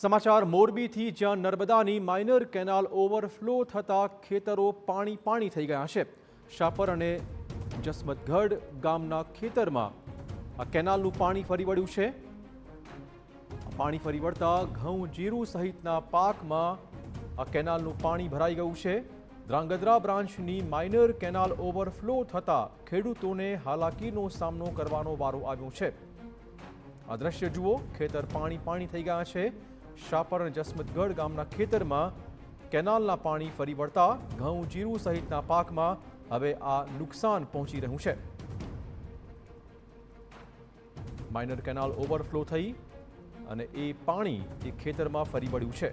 સમાચાર મોરબીથી, જ્યાં નર્મદાની માઇનર કેનાલ ઓવરફ્લો થતાં ખેતરો પાણી થઈ ગયા છે। શાપર અને જસમતગઢ ગામના ખેતરમાં આ કેનાલનું પાણી ફરી વળ્યું છે। પાણી ફરી વળતા ઘઉં, જીરું સહિતના પાકમાં આ કેનાલનું પાણી ભરાઈ ગયું છે। ધ્રાંગધ્રા બ્રાન્ચની માઇનર કેનાલ ઓવરફ્લો થતાં ખેડૂતોને હાલાકીનો સામનો કરવાનો વારો આવ્યો છે। આ દ્રશ્ય જુઓ, ખેતર પાણી થઈ ગયા છે। શાપર અને જસમતગઢ ગામના ખેતરમાં કેનાલના પાણી ફરી વળતા ઘઉં, જીરું સહિતના પાકમાં હવે આ નુકસાન પહોંચી રહ્યું છે। માઇનર કેનાલ ઓવરફ્લો થઈ અને એ પાણી ખેતરમાં ફરી વળ્યું છે।